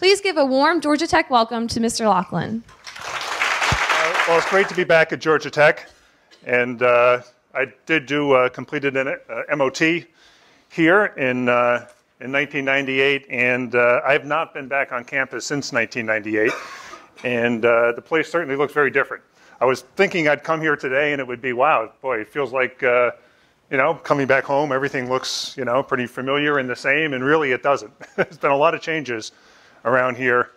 Please give a warm Georgia Tech welcome to Mr. Loughlin. Well, it's great to be back at Georgia Tech, and I did completed an MOT here in 1998, and I have not been back on campus since 1998, and the place certainly looks very different. I was thinking I'd come here today and it would be, wow, boy, it feels like, you know, coming back home, everything looks, you know, pretty familiar and the same, and really it doesn't. There's been a lot of changes around here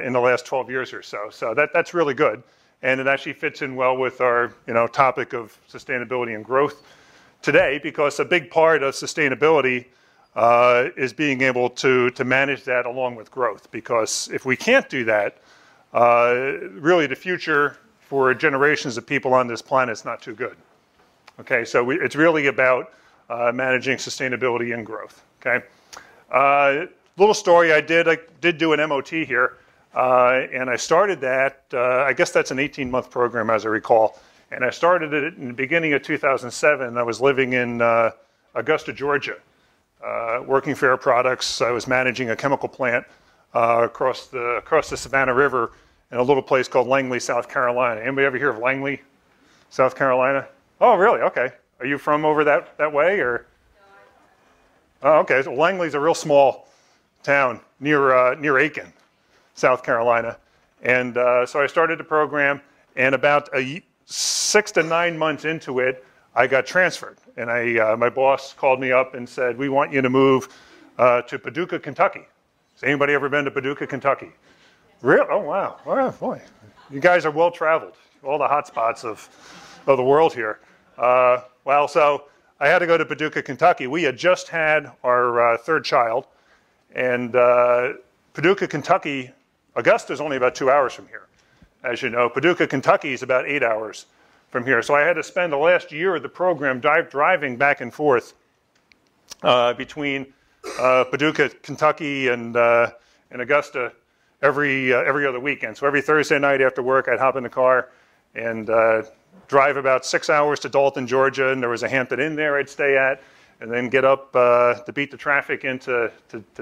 in the last 12 years or so, so that's really good. And it actually fits in well with our, you know, topic of sustainability and growth today, because a big part of sustainability is being able to manage that along with growth. Because if we can't do that, really the future for generations of people on this planet is not too good. Okay, so it's really about managing sustainability and growth. Okay, little story. I did do an MOT here. And I started that, I guess that's an 18-month program as I recall, and I started it in the beginning of 2007. I was living in Augusta, Georgia, working for Air Products. I was managing a chemical plant across the Savannah River in a little place called Langley, South Carolina. Anybody ever hear of Langley, South Carolina? Oh, really? Okay. Are you from over that way, or? Oh, okay. So Langley's a real small town near Aiken, South Carolina, and so I started the program, and about 6 to 9 months into it, I got transferred, and my boss called me up and said, "We want you to move to Paducah, Kentucky." Has anybody ever been to Paducah, Kentucky? Really? Oh wow! Oh, boy, you guys are well traveled. All the hot spots of the world here. Well, so I had to go to Paducah, Kentucky. We had just had our third child, and Paducah, Kentucky. Augusta is only about 2 hours from here. As you know, Paducah, Kentucky is about 8 hours from here. So I had to spend the last year of the program driving back and forth between Paducah, Kentucky and Augusta every other weekend. So every Thursday night after work, I'd hop in the car and drive about 6 hours to Dalton, Georgia, and there was a Hampton Inn there I'd stay at, and then get up to beat the traffic into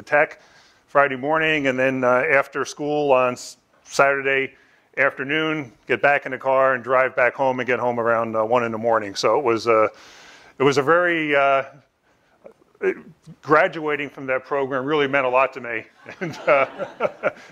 Tech Friday morning, and then after school on Saturday afternoon, get back in the car and drive back home and get home around 1 in the morning. So it was a very graduating from that program really meant a lot to me, and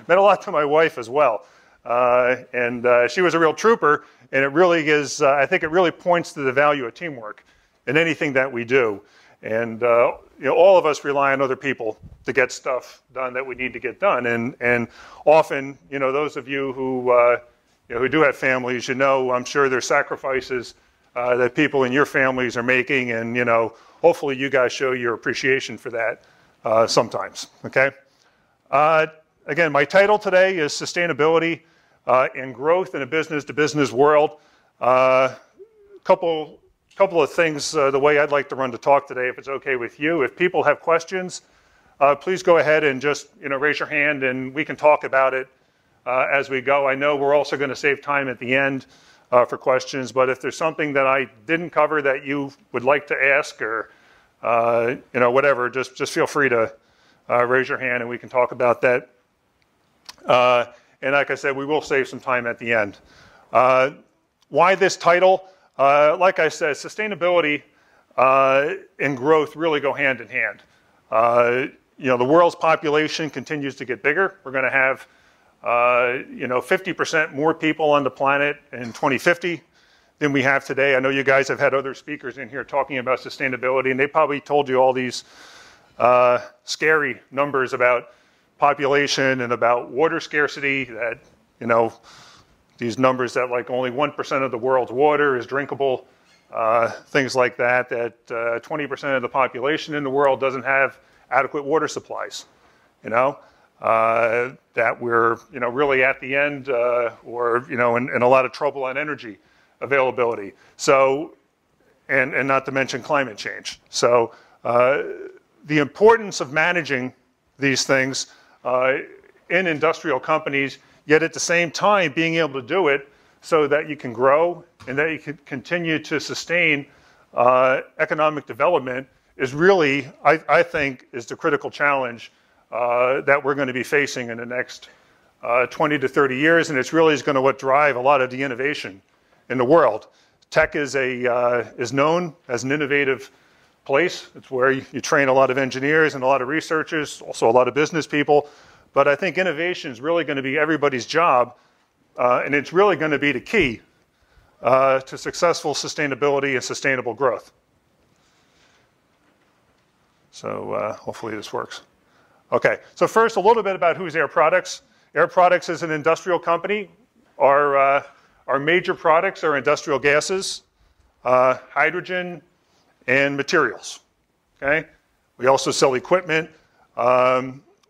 meant a lot to my wife as well. And she was a real trooper, and it really is. I think it really points to the value of teamwork in anything that we do. And you know, all of us rely on other people to get stuff done that we need to get done. And often, you know, those of you who do have families, you know, I'm sure there's sacrifices that people in your families are making, and you know, hopefully you guys show your appreciation for that sometimes. Okay. Again, my title today is Sustainability and Growth in a Business-to-Business World. Couple of things the way I'd like to run the talk today, if it's okay with you. If people have questions, please go ahead and just raise your hand, and we can talk about it as we go. I know we're also going to save time at the end for questions, but if there's something that I didn't cover that you would like to ask, or whatever, just feel free to raise your hand and we can talk about that. And like I said, we will save some time at the end. Why this title? Like I said, sustainability and growth really go hand in hand. The world's population continues to get bigger. We're going to have 50% more people on the planet in 2050 than we have today. I know you guys have had other speakers in here talking about sustainability, and they probably told you all these scary numbers about population and about water scarcity, that these numbers that like only 1% of the world's water is drinkable, things like that, that 20% of the population in the world doesn't have adequate water supplies, that we're really at the end or in a lot of trouble on energy availability. So, and not to mention climate change. So the importance of managing these things in industrial companies, yet at the same time being able to do it so that you can grow and that you can continue to sustain economic development is really, I think, is the critical challenge that we're going to be facing in the next 20 to 30 years, and it's really going to what drive a lot of the innovation in the world. Tech is known as an innovative place. It's where you train a lot of engineers and a lot of researchers, also a lot of business people. But I think innovation is really going to be everybody's job, and it's really going to be the key to successful sustainability and sustainable growth. So hopefully this works. Okay, so first a little bit about who's Air Products. Air Products is an industrial company. Our major products are industrial gases, hydrogen, and materials. Okay, we also sell equipment.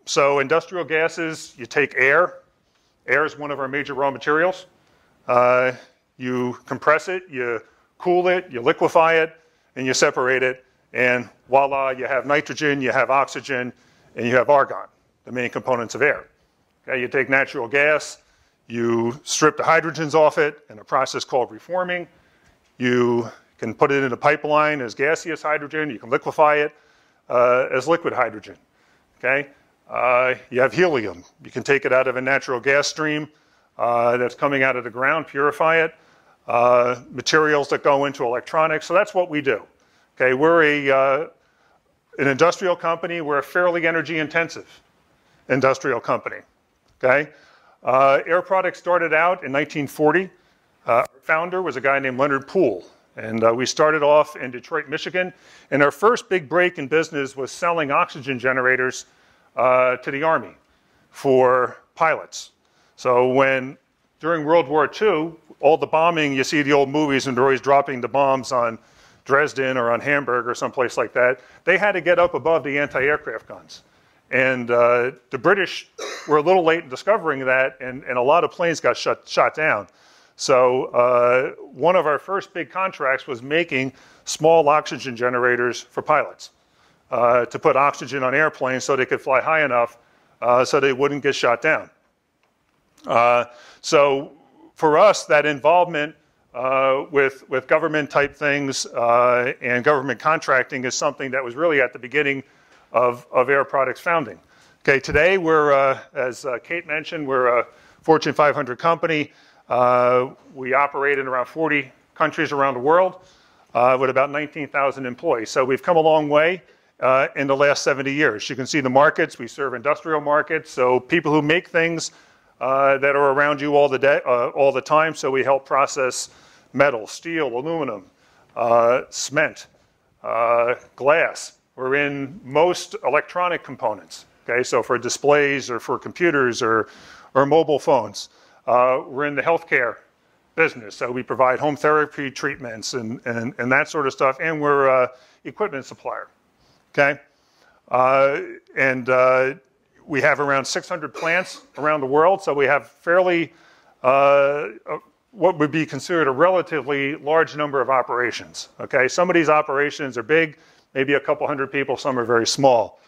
So industrial gases, you take air. Air is one of our major raw materials. You compress it, you cool it, you liquefy it, and you separate it. And voila, you have nitrogen, you have oxygen, and you have argon, the main components of air. Okay, you take natural gas, you strip the hydrogens off it in a process called reforming. You can put it in a pipeline as gaseous hydrogen. You can liquefy it as liquid hydrogen. Okay, you have helium. You can take it out of a natural gas stream that's coming out of the ground, purify it. Materials that go into electronics. So that's what we do. Okay, we're an industrial company. We're a fairly energy-intensive industrial company. Okay, Air Products started out in 1940. Our founder was a guy named Leonard Poole, and we started off in Detroit, Michigan. And our first big break in business was selling oxygen generators to the Army for pilots. So during World War II, all the bombing, you see the old movies and they're always dropping the bombs on Dresden or on Hamburg or someplace like that. They had to get up above the anti-aircraft guns. And the British were a little late in discovering that, and a lot of planes got shot down. So one of our first big contracts was making small oxygen generators for pilots to put oxygen on airplanes so they could fly high enough so they wouldn't get shot down. So for us, that involvement with government type things and government contracting is something that was really at the beginning of Air Products founding. Okay, today we're, as Kate mentioned, we're a Fortune 500 company. We operate in around 40 countries around the world with about 19,000 employees. So we've come a long way in the last 70 years. You can see the markets. We serve industrial markets, so people who make things that are around you all the time. So we help process metal, steel, aluminum, cement, glass. We're in most electronic components. Okay, so for displays or for computers or mobile phones. We're in the healthcare business, so we provide home therapy treatments and that sort of stuff. And we're an equipment supplier. Okay, we have around 600 plants around the world, so we have fairly, what would be considered a relatively large number of operations. Okay, some of these operations are big, maybe a couple hundred people, some are very small.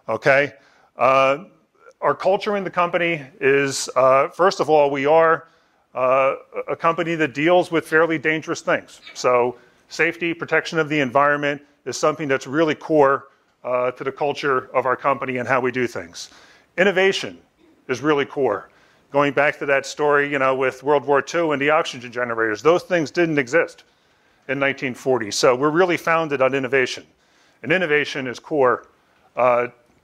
Okay, our culture in the company is, first of all, we are a company that deals with fairly dangerous things. So safety, protection of the environment is something that's really core to the culture of our company and how we do things. Innovation is really core. Going back to that story, you know, with World War II and the oxygen generators, those things didn't exist in 1940. So we're really founded on innovation. And innovation is core,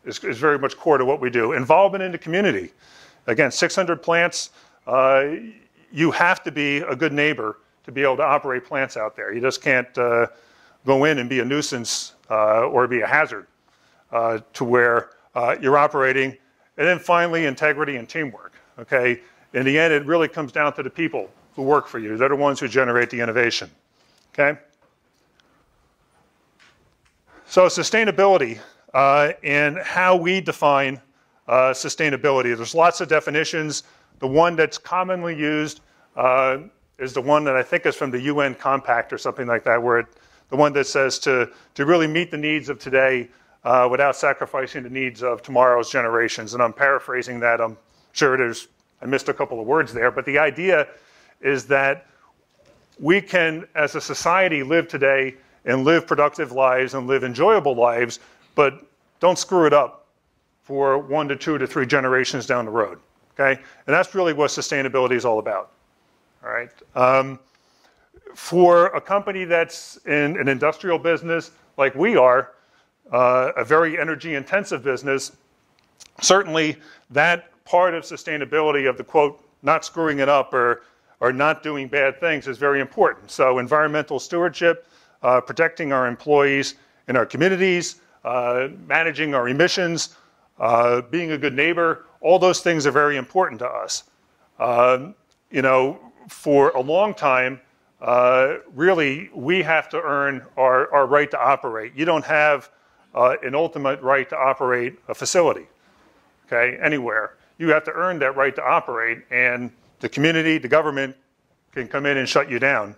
is very much core to what we do. Involvement in the community. Again, 600 plants. You have to be a good neighbor to be able to operate plants out there. You just can't go in and be a nuisance or be a hazard to where you're operating. And then finally, integrity and teamwork. Okay, in the end, it really comes down to the people who work for you. They're the ones who generate the innovation. Okay. So sustainability and how we define sustainability. There's lots of definitions. The one that's commonly used is the one that I think is from the UN Compact or something like that, where the one that says to really meet the needs of today without sacrificing the needs of tomorrow's generations. And I'm paraphrasing that. I'm sure I missed a couple of words there, but the idea is that we can, as a society, live today and live productive lives and live enjoyable lives, but don't screw it up for 1 to 2 to 3 generations down the road. Okay, and that's really what sustainability is all about. All right. For a company that's in an industrial business like we are, a very energy-intensive business, certainly that part of sustainability of the quote, not screwing it up or not doing bad things is very important. So environmental stewardship, protecting our employees in our communities, managing our emissions, being a good neighbor, all those things are very important to us. You know, for a long time, really, we have to earn our right to operate. You don't have an ultimate right to operate a facility, okay, anywhere. You have to earn that right to operate, and the community, the government can come in and shut you down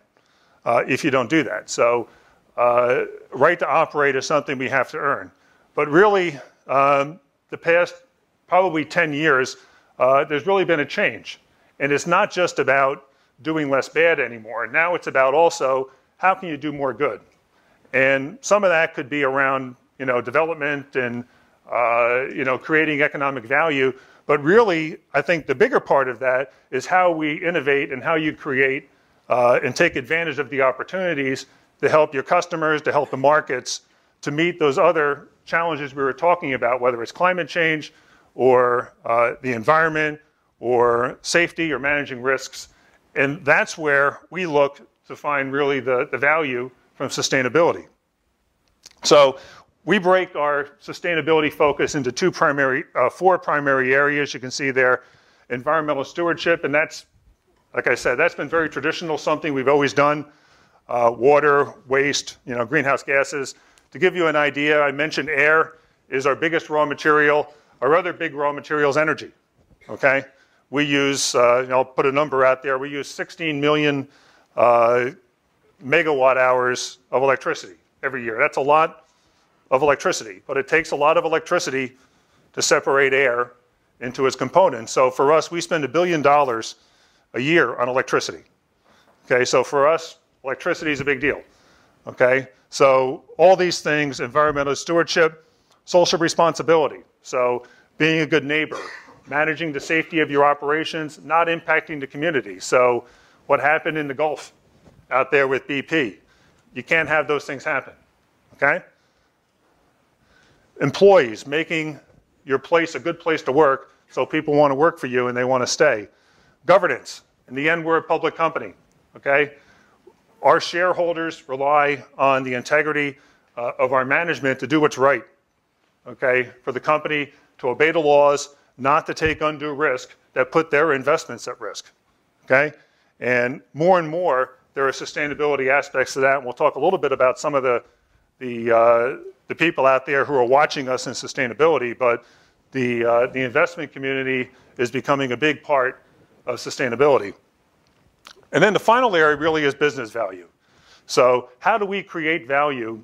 if you don't do that. So right to operate is something we have to earn. But really, the past probably 10 years, there's really been a change. And it's not just about doing less bad anymore. Now it's about also how can you do more good. And some of that could be around, you know, development and you know, creating economic value. But really, I think the bigger part of that is how we innovate and how you create and take advantage of the opportunities to help your customers, to help the markets, to meet those other challenges we were talking about, whether it's climate change or the environment or safety or managing risks. And that's where we look to find really the value from sustainability. So we break our sustainability focus into four primary areas. You can see there, environmental stewardship, and that's, like I said, that's been very traditional, something we've always done. Water, waste, you know, greenhouse gases. To give you an idea, I mentioned air is our biggest raw material. Our other big raw material is energy, okay? We use, I'll put a number out there, we use 16 million megawatt hours of electricity every year. That's a lot of electricity, but it takes a lot of electricity to separate air into its components. So for us, we spend $1 billion a year on electricity. Okay, so for us, electricity is a big deal. Okay, so all these things, environmental stewardship, social responsibility. So being a good neighbor, managing the safety of your operations, not impacting the community. So what happened in the Gulf out there with BP? You can't have those things happen, okay? Employees, making your place a good place to work so people want to work for you and they want to stay. Governance. In the end, we're a public company, okay? Our shareholders rely on the integrity of our management to do what's right, okay? For the company to obey the laws, not to take undue risk that put their investments at risk, okay? And more, there are sustainability aspects to that, and we'll talk a little bit about some of the people out there who are watching us in sustainability, but the investment community is becoming a big part of sustainability. And then the final area really is business value. So how do we create value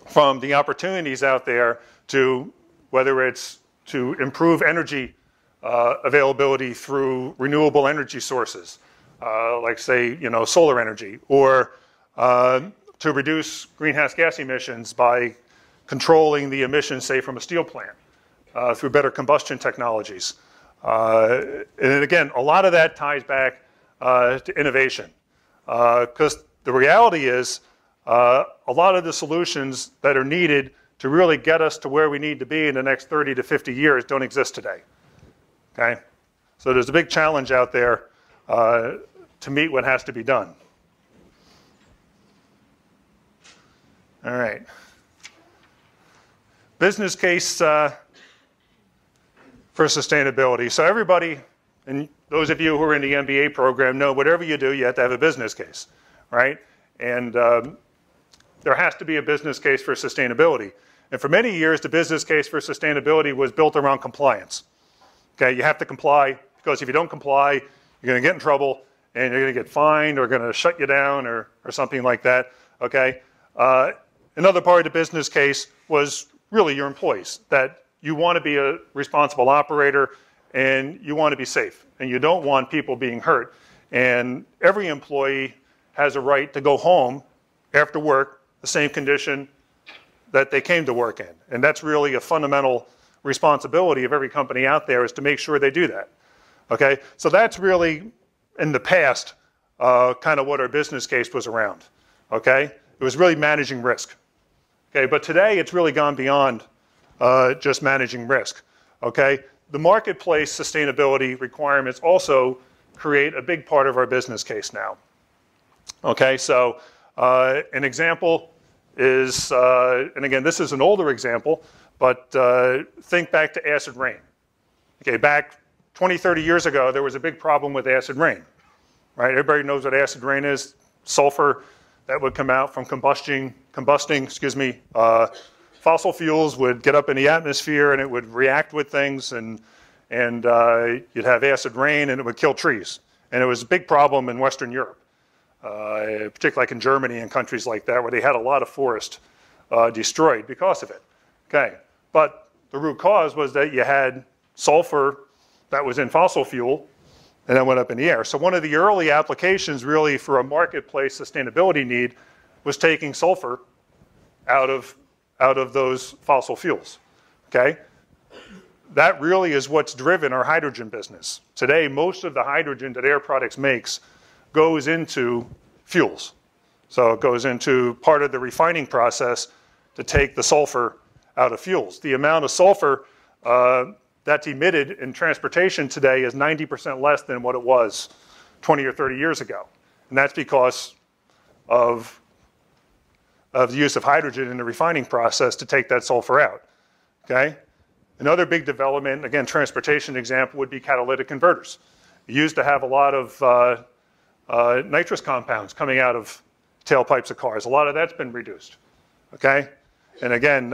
from the opportunities out there to, whether it's to improve energy availability through renewable energy sources, like say, you know, solar energy, or to reduce greenhouse gas emissions by controlling the emissions, say, from a steel plant through better combustion technologies. And again, a lot of that ties back to innovation, because the reality is a lot of the solutions that are needed to really get us to where we need to be in the next 30 to 50 years don't exist today, okay? So there's a big challenge out there to meet what has to be done. All right. Business case for sustainability. So everybody, and those of you who are in the MBA program know whatever you do, you have to have a business case, right? And there has to be a business case for sustainability. And for many years, the business case for sustainability was built around compliance. Okay, you have to comply, because if you don't comply, you're going to get in trouble, and you're going to get fined, or going to shut you down, or something like that, okay? Another part of the business case was really your employees, that you want to be a responsible operator, and you want to be safe, and you don't want people being hurt. And every employee has a right to go home after work the same condition that they came to work in. And that's really a fundamental responsibility of every company out there is to make sure they do that. Okay, so that's really, in the past, kind of what our business case was around. Okay, it was really managing risk. Okay, but today it's really gone beyond just managing risk. Okay, the marketplace sustainability requirements also create a big part of our business case now. Okay, so an example is, and again, this is an older example, but think back to acid rain. Okay, back 20, 30 years ago, there was a big problem with acid rain, right? Everybody knows what acid rain is. Sulfur that would come out from combusting, fossil fuels would get up in the atmosphere and it would react with things, and you'd have acid rain and it would kill trees. And it was a big problem in Western Europe, particularly like in Germany and countries like that, where they had a lot of forest destroyed because of it. Okay, but the root cause was that you had sulfur that was in fossil fuel and that went up in the air. So one of the early applications really for a marketplace sustainability need was taking sulfur out of those fossil fuels. Okay, that really is what's driven our hydrogen business. Today, most of the hydrogen that Air Products makes goes into fuels. So it goes into part of the refining process to take the sulfur out of fuels. The amount of sulfur that's emitted in transportation today is 90% less than what it was 20 or 30 years ago. And that's because of the use of hydrogen in the refining process to take that sulfur out. Okay? Another big development, again, transportation example, would be catalytic converters. You used to have a lot of nitrous compounds coming out of tailpipes of cars. A lot of that's been reduced. Okay? And again,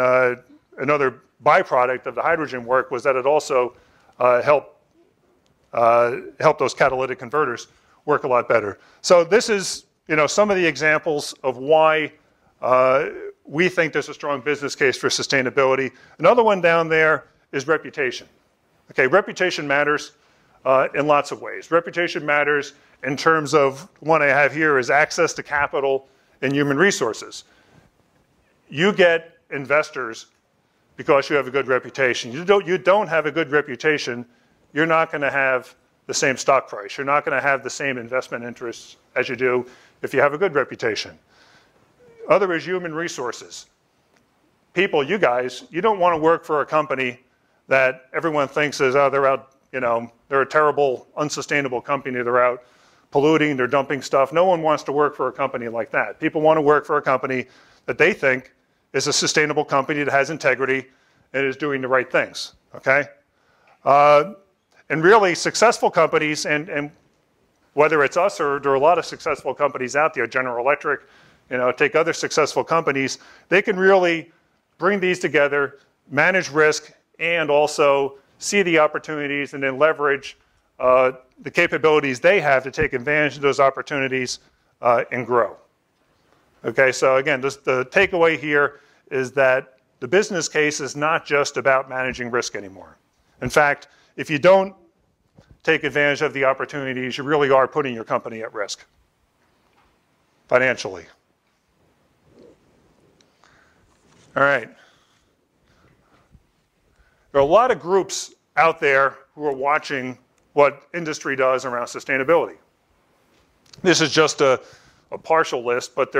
another byproduct of the hydrogen work was that it also helped those catalytic converters work a lot better. So this is, some of the examples of why we think there's a strong business case for sustainability. Another one down there is reputation. Okay, reputation matters in lots of ways. Reputation matters in terms of, one I have here is access to capital and human resources. You get investors because you have a good reputation. You don't have a good reputation, you're not going to have the same stock price. You're not going to have the same investment interests as you do if you have a good reputation. Other is human resources. People, you guys, you don't want to work for a company that everyone thinks is, oh, they're out, they're a terrible, unsustainable company. They're out polluting, they're dumping stuff. No one wants to work for a company like that. People want to work for a company that they think is a sustainable company that has integrity and is doing the right things, okay? And really successful companies, and whether it's us or there are a lot of successful companies out there, General Electric, take other successful companies, they can really bring these together, manage risk, and also see the opportunities and then leverage the capabilities they have to take advantage of those opportunities and grow. Okay, so again, the takeaway here is that the business case is not just about managing risk anymore. In fact, if you don't take advantage of the opportunities, you really are putting your company at risk financially. All right. There are a lot of groups out there who are watching what industry does around sustainability. This is just a partial list, but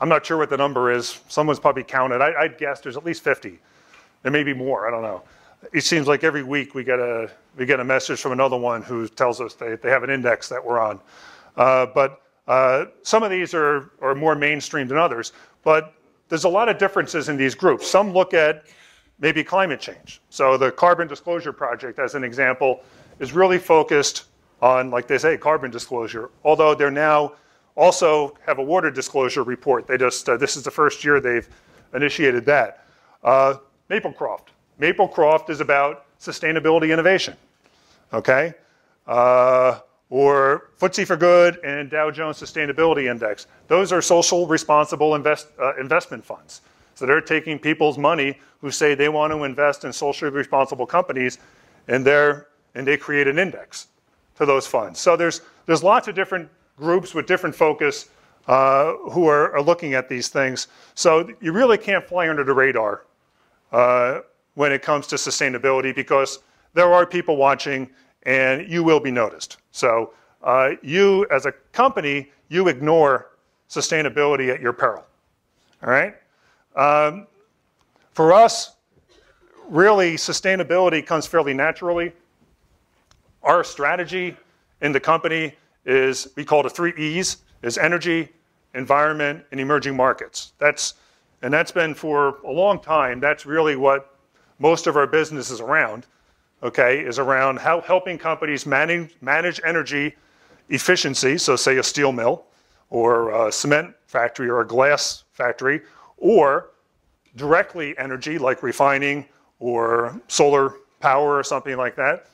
I'm not sure what the number is. Someone's probably counted. I'd guess there's at least 50. There may be more, I don't know. It seems like every week we get a message from another one who tells us they have an index that we're on. But some of these are more mainstream than others. But there's a lot of differences in these groups. Some look at maybe climate change. So the Carbon Disclosure Project, as an example, is really focused on, like they say, carbon disclosure, although they're now also have a water disclosure report. They just, this is the first year they've initiated that. Maplecroft. Maplecroft is about sustainability innovation, okay? Or FTSE for Good and Dow Jones Sustainability Index. Those are social responsible investment funds. So they're taking people's money who say they want to invest in socially responsible companies, and they create an index to those funds. So there's lots of different groups with different focus who are looking at these things. So you really can't fly under the radar when it comes to sustainability because there are people watching and you will be noticed. So you as a company, you ignore sustainability at your peril. All right? For us, really, sustainability comes fairly naturally. Our strategy in the company is, we call it 3 E's, is energy, environment, and emerging markets. That's been for a long time. That's really what most of our business is around, okay, is around how helping companies manage energy efficiency, so say a steel mill, or a cement factory, or a glass factory, or directly energy like refining or solar power or something like that.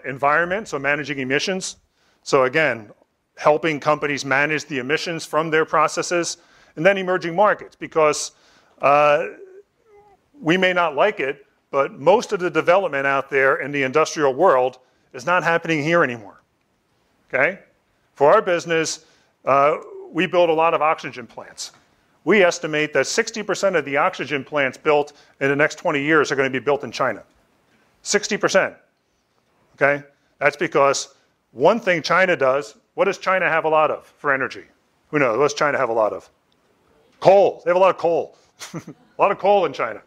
Environment, so managing emissions. So again, helping companies manage the emissions from their processes. And then emerging markets, because we may not like it, but most of the development out there in the industrial world is not happening here anymore. Okay? For our business, we build a lot of oxygen plants. We estimate that 60% of the oxygen plants built in the next 20 years are going to be built in China. 60%. Okay? That's because one thing China does, what does China have a lot of for energy? Who knows? What does China have a lot of? Coal. They have a lot of coal. A lot of coal in China.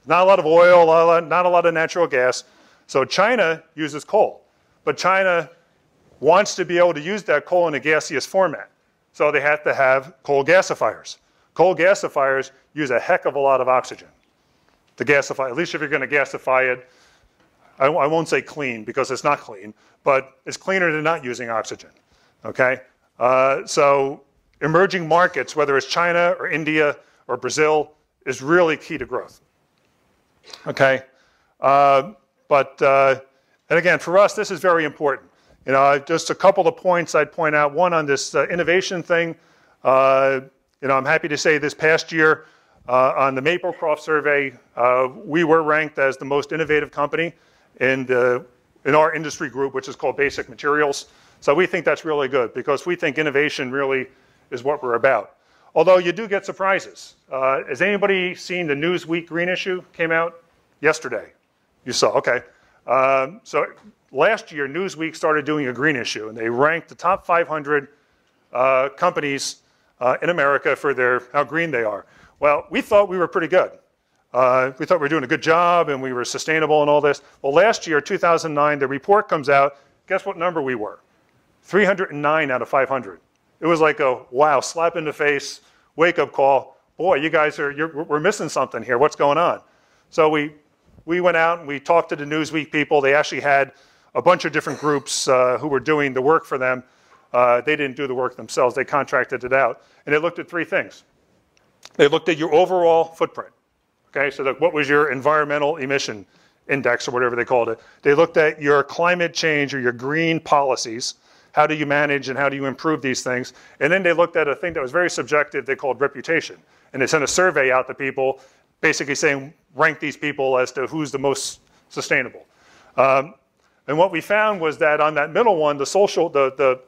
Not a lot of oil, not a lot of natural gas. So China uses coal. But China wants to be able to use that coal in a gaseous format. So they have to have coal gasifiers. Coal gasifiers use a heck of a lot of oxygen to gasify. At least if you're going to gasify it, I won't say clean because it's not clean, but it's cleaner than not using oxygen. Okay? So emerging markets, whether it's China or India or Brazil, is really key to growth. Okay? And again, for us, this is very important. You know, just a couple of points I'd point out. One on this innovation thing. You know, I'm happy to say this past year on the Maplecroft survey, we were ranked as the most innovative company in our industry group, which is called Basic Materials. So we think that's really good because we think innovation really is what we're about. Although you do get surprises. Has anybody seen the Newsweek green issue? Came out yesterday. You saw, okay. So last year, Newsweek started doing a green issue, and they ranked the top 500 companies in America for how green they are. Well, we thought we were pretty good. We thought we were doing a good job and we were sustainable and all this. Well, last year, 2009, the report comes out. Guess what number we were? 309 out of 500. It was like a, wow, slap in the face, wake-up call. Boy, you guys we're missing something here. What's going on? So we went out and we talked to the Newsweek people. They actually had a bunch of different groups who were doing the work for them. They didn't do the work themselves. They contracted it out. And they looked at 3 things. They looked at your overall footprint. Okay, so what was your environmental emission index or whatever they called it. They looked at your climate change or your green policies. How do you manage and how do you improve these things? And then they looked at a thing that was very subjective they called reputation. And they sent a survey out to people basically saying, rank these people as to who's the most sustainable. And what we found was that on that middle one, the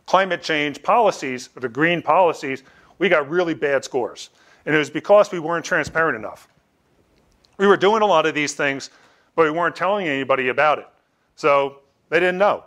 climate change policies, or the green policies, we got really bad scores. And it was because we weren't transparent enough. We were doing a lot of these things, but we weren't telling anybody about it. So they didn't know.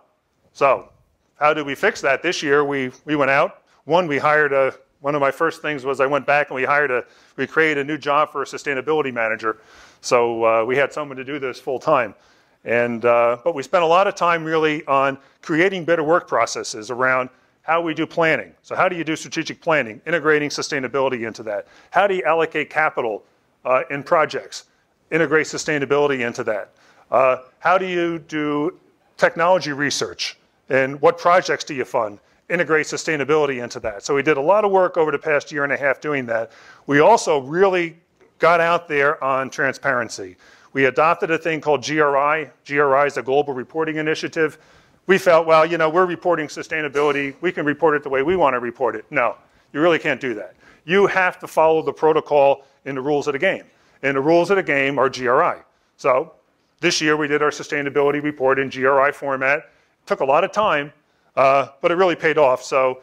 So how did we fix that? This year we went out. One, we hired one of my first things was I went back and we created a new job for a sustainability manager. So we had someone to do this full time. But we spent a lot of time really on creating better work processes around how we do planning. So how do you do strategic planning, integrating sustainability into that? How do you allocate capital in projects, integrate sustainability into that? How do you do technology research? And what projects do you fund? Integrate sustainability into that. So we did a lot of work over the past year and a half doing that. We also really got out there on transparency. We adopted a thing called GRI. GRI is a global reporting initiative. We felt, well, you know, we're reporting sustainability. We can report it the way we want to report it. No, you really can't do that. You have to follow the protocol in the rules of the game. And the rules of the game are GRI. So this year we did our sustainability report in GRI format. It took a lot of time, but it really paid off. So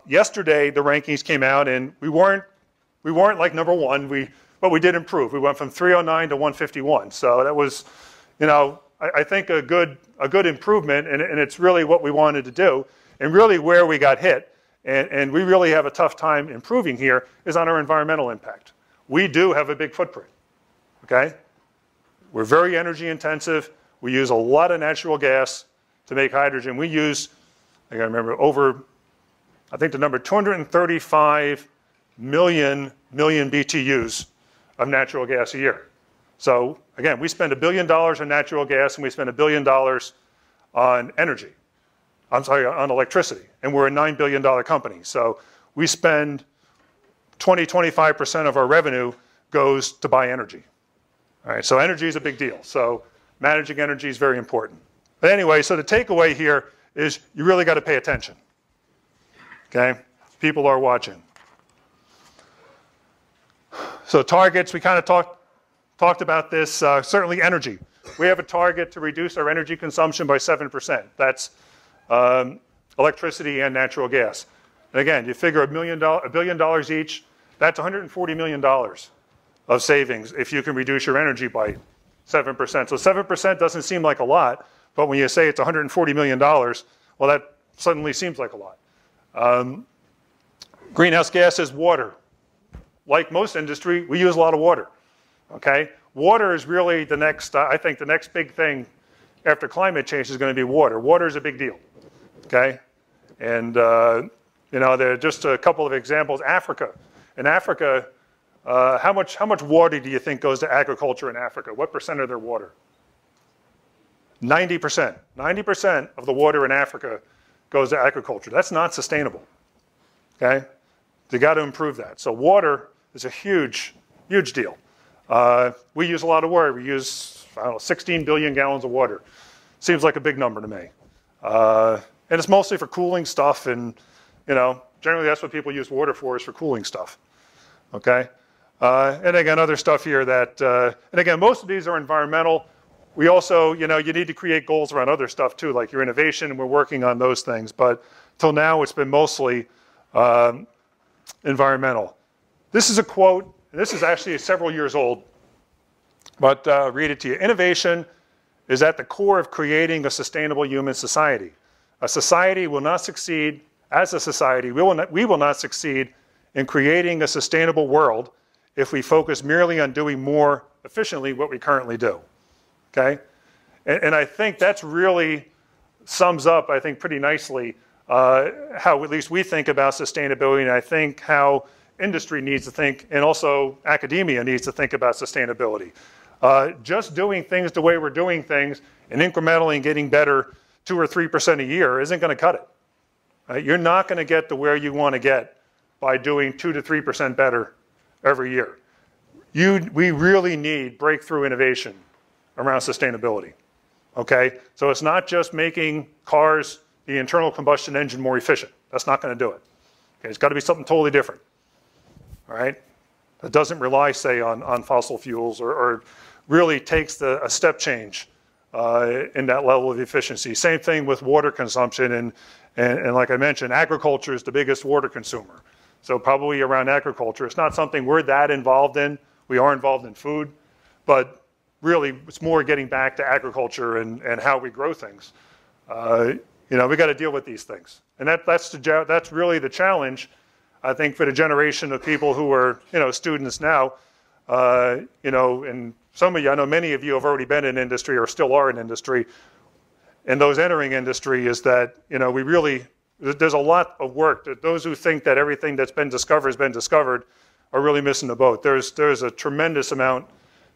yesterday the rankings came out, and we weren't like number one, but but we did improve. We went from 309 to 151. So that was, you know, I think a good improvement, and it's really what we wanted to do, and really where we got hit, and we really have a tough time improving here, is on our environmental impact. We do have a big footprint, okay? We're very energy intensive. We use a lot of natural gas to make hydrogen. We use, I gotta remember, over, I think the number, 235 million BTUs of natural gas a year. So again, we spend $1 billion on natural gas and we spend $1 billion on energy. I'm sorry, on electricity. And we're a $9 billion company. So we spend 25% of our revenue goes to buy energy. All right, so energy is a big deal. So managing energy is very important. But anyway, so the takeaway here is you really got to pay attention. Okay? People are watching. So targets, we kind of talked about this, certainly energy. We have a target to reduce our energy consumption by 7%. That's electricity and natural gas. And again, you figure $1 billion each, that's $140 million of savings if you can reduce your energy by 7%. So 7% doesn't seem like a lot, but when you say it's $140 million, well, that suddenly seems like a lot. Greenhouse gas is water. Like most industry, we use a lot of water. Okay? Water is really the next, I think the next big thing after climate change is going to be water. Water is a big deal. Okay? And, you know, there are just a couple of examples. Africa. In Africa, how much water do you think goes to agriculture in Africa? What percent of their water? 90%. 90% of the water in Africa goes to agriculture. That's not sustainable. Okay? You got to improve that. So water is a huge, huge deal. We use a lot of water. We use, I don't know, 16 billion gallons of water. Seems like a big number to me. And it's mostly for cooling stuff, and, you know, generally that's what people use water for, is for cooling stuff. Okay? And again, other stuff here that, and again, most of these are environmental. We also, you know, you need to create goals around other stuff too, like your innovation, and we're working on those things. But till now, it's been mostly environmental. This is a quote, and this is actually several years old, but read it to you. Innovation is at the core of creating a sustainable human society. A society will not succeed, as a society, we will not succeed in creating a sustainable world if we focus merely on doing more efficiently what we currently do. Okay? And I think that's really sums up, I think, pretty nicely how at least we think about sustainability, and I think how industry needs to think, and also academia needs to think about sustainability. Just doing things the way we're doing things and incrementally getting better 2 or 3% a year isn't going to cut it. Right? You're not going to get to where you want to get by doing 2 to 3% better every year. We really need breakthrough innovation around sustainability. Okay? So it's not just making cars, the internal combustion engine, more efficient. That's not going to do it. Okay? It's got to be something totally different. All right? That doesn't rely, say, on fossil fuels, or really takes a step change in that level of efficiency. Same thing with water consumption, and like I mentioned, agriculture is the biggest water consumer. So probably around agriculture, it's not something we're that involved in. We are involved in food, but really it's more getting back to agriculture and how we grow things. You know, we got to deal with these things, and that's really the challenge, I think, for the generation of people who are, you know, students now. You know, and some of you, I know many of you have already been in industry or still are in industry, and those entering industry, is that, you know, there's a lot of work. That those who think that everything that's been discovered has been discovered are really missing the boat. There's a tremendous amount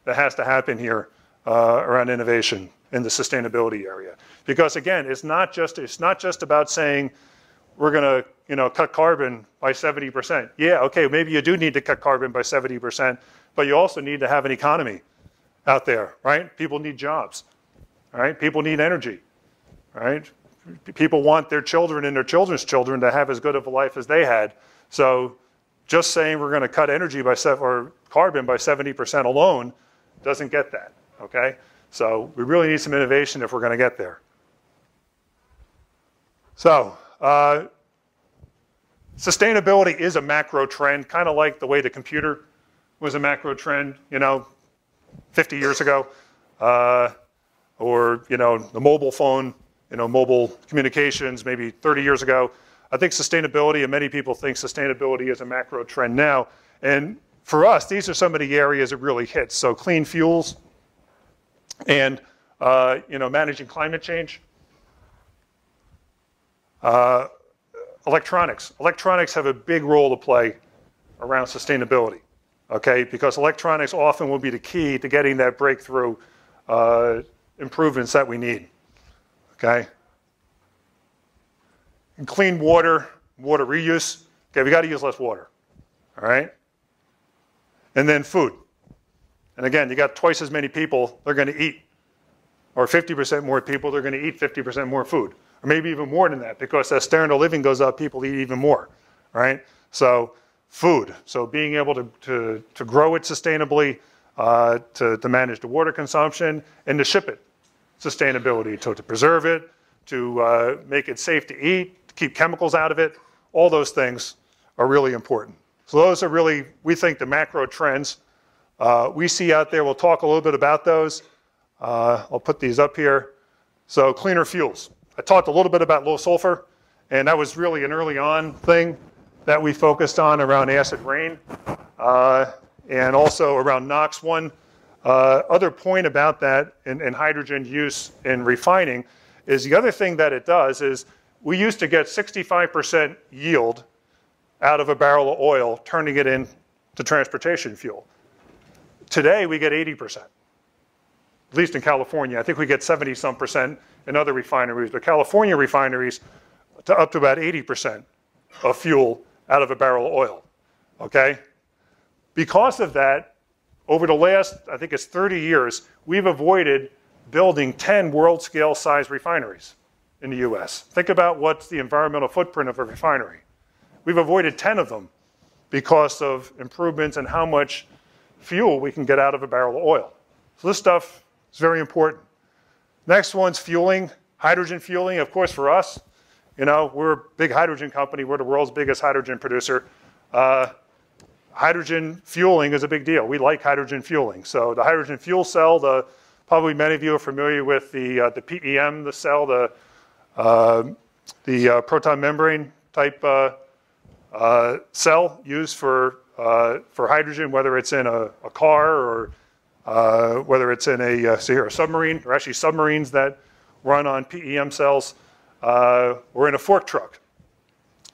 that has to happen here around innovation in the sustainability area. Because again, it's not just about saying we're going to, you know, cut carbon by 70%. Yeah, okay, maybe you do need to cut carbon by 70%, but you also need to have an economy out there, right? People need jobs, right? People need energy, right? People want their children and their children's children to have as good of a life as they had. So just saying we're going to cut energy or carbon by 70% alone doesn't get that, okay? So we really need some innovation if we're going to get there. So sustainability is a macro trend, kind of like the way the computer was a macro trend, 50 years ago. Or, the mobile phone, mobile communications maybe 30 years ago. I think sustainability, and many people think sustainability is a macro trend now. And for us, these are some of the areas it really hits. So clean fuels and, managing climate change. Electronics. Electronics have a big role to play around sustainability, okay? Because electronics often will be the key to getting that breakthrough improvements that we need, okay? And clean water, water reuse. Okay, we got to use less water, all right? And then food. And again, you got twice as many people, they're going to eat. Or 50% more people, they're going to eat 50% more food. Or maybe even more than that, because as standard of living goes up, people eat even more, right? So food, so being able to grow it sustainably, to manage the water consumption, and to ship it sustainability, to preserve it, to make it safe to eat, to keep chemicals out of it. All those things are really important. So those are really, we think, the macro trends we see out there. We'll talk a little bit about those. I'll put these up here. So cleaner fuels. I talked a little bit about low sulfur, and that was really an early on thing that we focused on around acid rain, and also around NOx. One other point about that in hydrogen use in refining is the other thing that it does is we used to get 65% yield out of a barrel of oil, turning it into transportation fuel. Today, we get 80%, at least in California. I think we get 70-some% in other refineries, but California refineries up to about 80% of fuel out of a barrel of oil, okay? Because of that, over the last, I think it's 30 years, we've avoided building 10 world-scale size refineries in the US. Think about what's the environmental footprint of a refinery. We've avoided 10 of them because of improvements in how much fuel we can get out of a barrel of oil. So this stuff is very important. Next one's fueling, hydrogen fueling. Of course, for us, we're a big hydrogen company. We're the world's biggest hydrogen producer. Hydrogen fueling is a big deal. We like hydrogen fueling. So the hydrogen fuel cell, probably many of you are familiar with the PEM, the cell, the proton membrane type cell used for hydrogen, whether it's in a car or whether it's in a submarine, or actually submarines that run on PEM cells, or in a fork truck.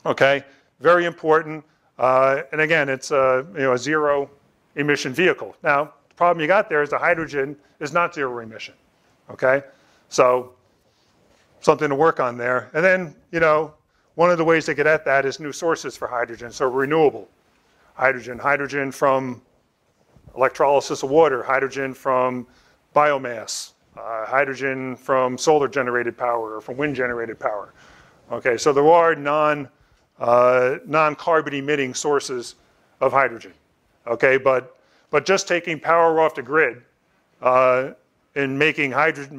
Okay, very important. And again, it's a zero emission vehicle. Now, the problem you got there is the hydrogen is not zero emission. Okay, so something to work on there. And then, one of the ways to get at that is new sources for hydrogen. So renewable hydrogen from electrolysis of water, hydrogen from biomass, hydrogen from solar generated power or from wind generated power. Okay, so there are non-carbon emitting sources of hydrogen. Okay, but just taking power off the grid and making hydrogen,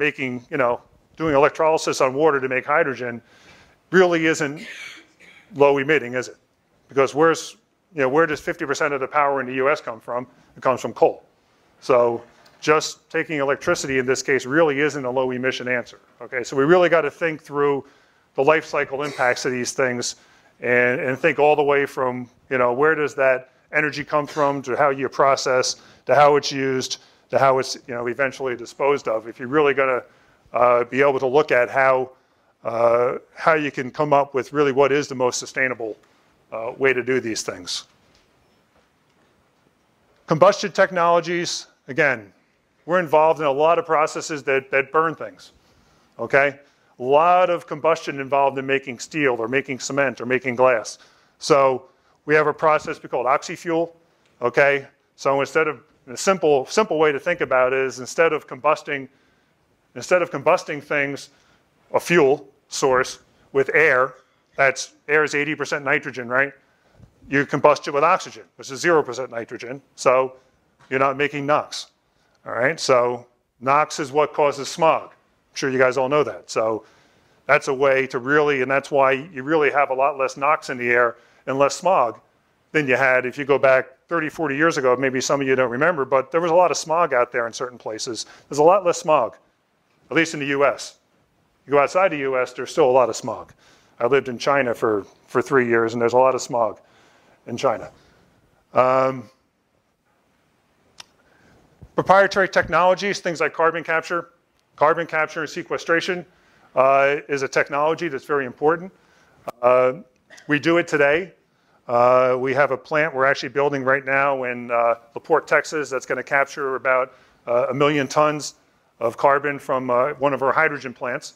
doing electrolysis on water to make hydrogen really isn't low emitting, is it? Because where does 50% of the power in the US come from? It comes from coal. So just taking electricity in this case really isn't a low emission answer. Okay, so we really got to think through the life cycle impacts of these things and think all the way from, where does that energy come from, to how you process, to how it's used, to how it's, eventually disposed of. If you're really going to be able to look at how you can come up with really what is the most sustainable way to do these things. Combustion technologies, again, we're involved in a lot of processes that burn things, okay? A lot of combustion involved in making steel or making cement or making glass. So we have a process we call oxy-fuel, okay? So instead of, a simple way to think about it is instead of combusting things, a fuel source with air, air is 80% nitrogen, right? You combust it with oxygen, which is 0% nitrogen, so you're not making NOx, all right? So NOx is what causes smog. I'm sure you guys all know that. So that's a way to really, and that's why you really have a lot less NOx in the air and less smog, than you had if you go back 30, 40 years ago. Maybe some of you don't remember, but there was a lot of smog out there in certain places. There's a lot less smog, at least in the US. You go outside the US, there's still a lot of smog. I lived in China for 3 years, and there's a lot of smog in China. Proprietary technologies, things like carbon capture. Carbon capture and sequestration is a technology that's very important. We do it today. We have a plant we're actually building right now in LaPorte, Texas, that's going to capture about 1 million tons of carbon from one of our hydrogen plants.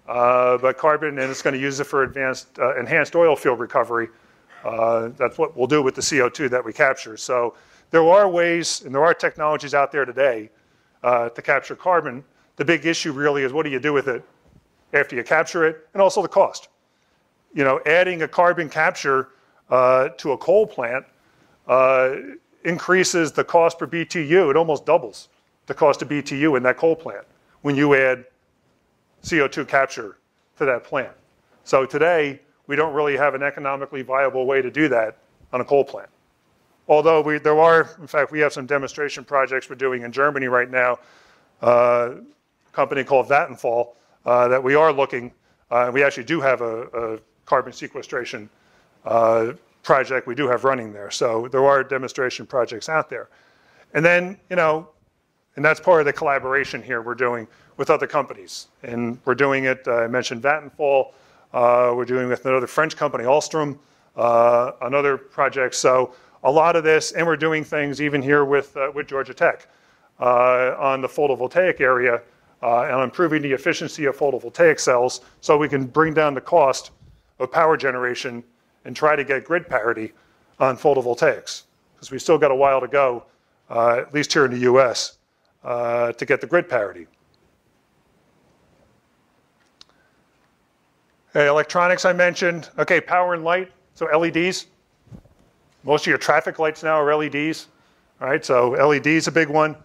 But carbon, and it's going to use it for enhanced oil field recovery. That's what we'll do with the CO2 that we capture. So there are ways and there are technologies out there today to capture carbon. The big issue really is what do you do with it after you capture it, and also the cost. You know, adding a carbon capture to a coal plant increases the cost per BTU. It almost doubles the cost of BTU in that coal plant when you add CO2 capture to that plant. So today, we don't really have an economically viable way to do that on a coal plant. Although in fact, we have some demonstration projects we're doing in Germany right now, a company called Vattenfall, that we are looking, we actually do have a carbon sequestration project we do have running there. So there are demonstration projects out there. And then, you know, and that's part of the collaboration here we're doing with other companies. And we're doing it, I mentioned Vattenfall, we're doing it with another French company, Alstom, another project. So a lot of this, and we're doing things even here with Georgia Tech on the photovoltaic area and improving the efficiency of photovoltaic cells so we can bring down the cost of power generation and try to get grid parity on photovoltaics. Because we still got a while to go, at least here in the US, to get the grid parity. Okay, electronics I mentioned. Okay, power and light, so LEDs. Most of your traffic lights now are LEDs. All right, so LED is a big one.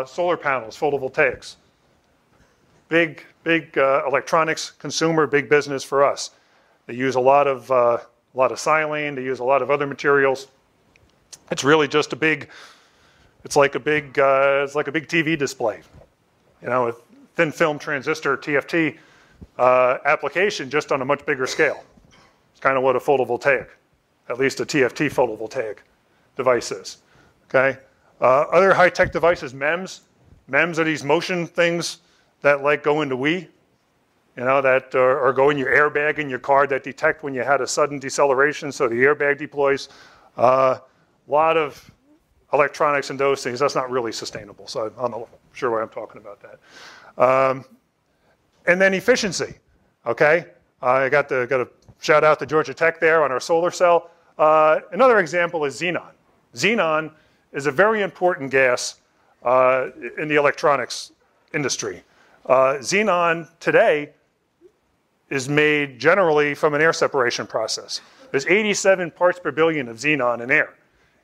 Solar panels, photovoltaics. Big electronics consumer, big business for us. They use a lot of silane. They use a lot of other materials. It's really just a big. It's like a big TV display, you know, with thin film transistor TFT application, just on a much bigger scale. It's kind of what a photovoltaic, at least a TFT photovoltaic device is. Okay. Other high-tech devices, MEMS. MEMS are these motion things that like go into Wii, you know, that or go in your airbag in your car that detect when you had a sudden deceleration, so the airbag deploys. A lot of electronics and those things. That's not really sustainable, so I'm not sure why I'm talking about that. And then efficiency. Okay, I got a shout out to Georgia Tech there on our solar cell. Another example is xenon. Xenon is a very important gas in the electronics industry. Xenon today is made generally from an air separation process. There's 87 parts per billion of xenon in air,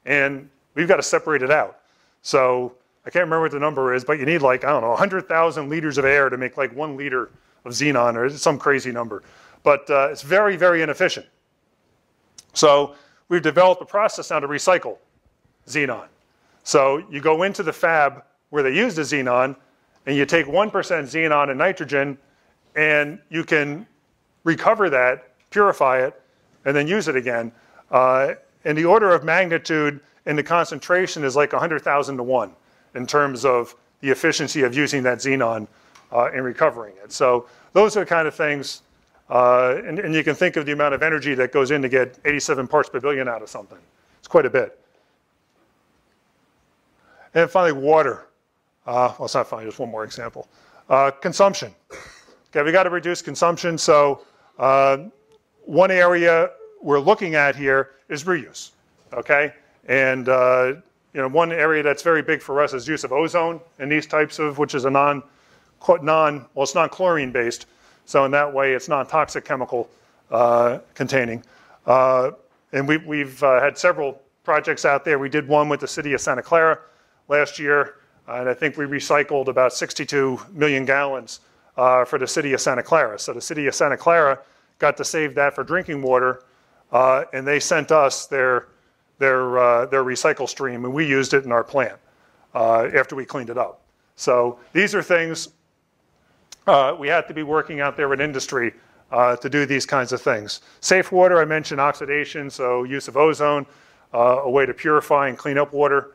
and we've got to separate it out. So I can't remember what the number is, but you need like, I don't know, 100,000 liters of air to make like 1 liter of xenon, or some crazy number. But it's very, very inefficient. So we've developed a process now to recycle xenon. So you go into the fab where they use the xenon, and you take 1% xenon and nitrogen, and you can recover that, purify it, and then use it again. And the order of magnitude in the concentration is like 100,000 to 1 in terms of the efficiency of using that xenon and recovering it. So those are the kind of things, and you can think of the amount of energy that goes in to get 87 parts per billion out of something. It's quite a bit. And finally, water. Well, it's not finally, just one more example. Consumption. Okay, we got to reduce consumption. So one area we're looking at here is reuse. Okay, and you know, one area that's very big for us is use of ozone in these types of, which is a well, it's non-chlorine based. So in that way, it's non-toxic chemical containing. And we've had several projects out there. We did one with the city of Santa Clara last year, and I think we recycled about 62 million gallons for the city of Santa Clara. So the city of Santa Clara got to save that for drinking water, and they sent us their their recycle stream, and we used it in our plant after we cleaned it up. So these are things we have to be working out there in industry to do these kinds of things. Safe water, I mentioned oxidation, so use of ozone, a way to purify and clean up water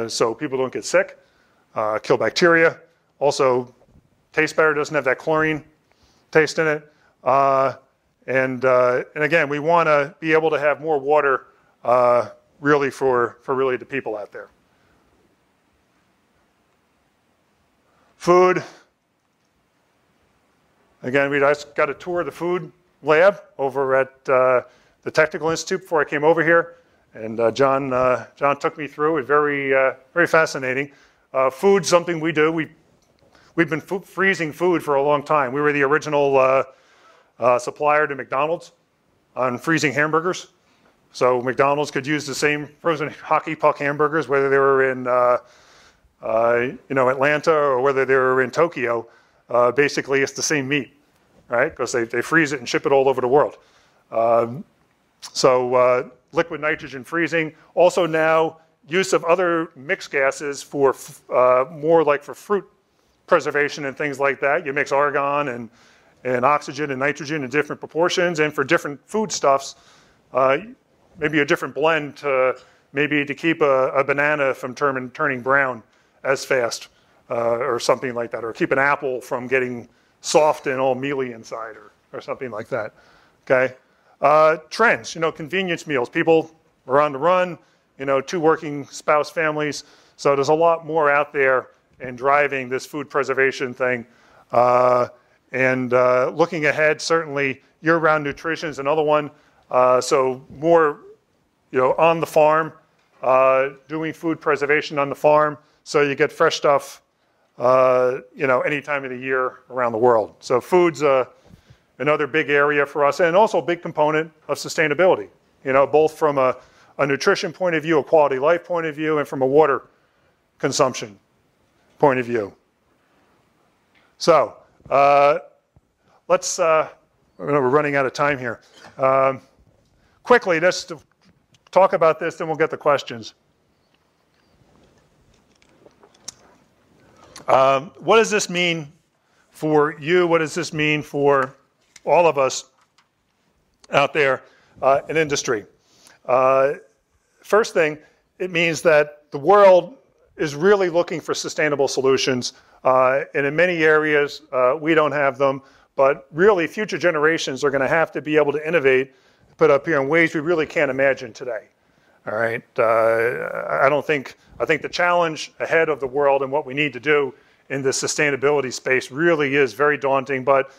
so people don't get sick, kill bacteria. Also, tastes better, doesn't have that chlorine taste in it. And again, we want to be able to have more water really for really the people out there. Food. Again, we just got a tour of the food lab over at the Technical Institute before I came over here, and John took me through it. Very fascinating. Food, something we do. We've been freezing food for a long time. We were the original supplier to McDonald's on freezing hamburgers. So McDonald's could use the same frozen hockey puck hamburgers, whether they were in Atlanta or whether they were in Tokyo. Basically, it's the same meat, right? Because they freeze it and ship it all over the world. Liquid nitrogen freezing. Also now, use of other mixed gases for more like for fruit preservation and things like that. You mix argon and oxygen and nitrogen in different proportions, and for different foodstuffs, maybe a different blend to keep a banana from turning brown as fast, or something like that, or keep an apple from getting soft and all mealy inside, or something like that. Okay, trends. Convenience meals. People are on the run. 2 working spouse families. So there's a lot more out there in driving this food preservation thing. Looking ahead, certainly year-round nutrition is another one. So more, on the farm, doing food preservation on the farm, so you get fresh stuff, any time of the year around the world. So food's another big area for us, and also a big component of sustainability. Both from a nutrition point of view, a quality of life point of view, and from a water consumption point of view. So we're running out of time here. Quickly, just to talk about this, then we'll get the questions. What does this mean for you? What does this mean for all of us out there in industry? First thing, it means that the world is really looking for sustainable solutions. And in many areas, we don't have them. But really, future generations are going to have to be able to innovate, put up here in ways we really can't imagine today. All right. I think the challenge ahead of the world and what we need to do in the sustainability space really is very daunting. But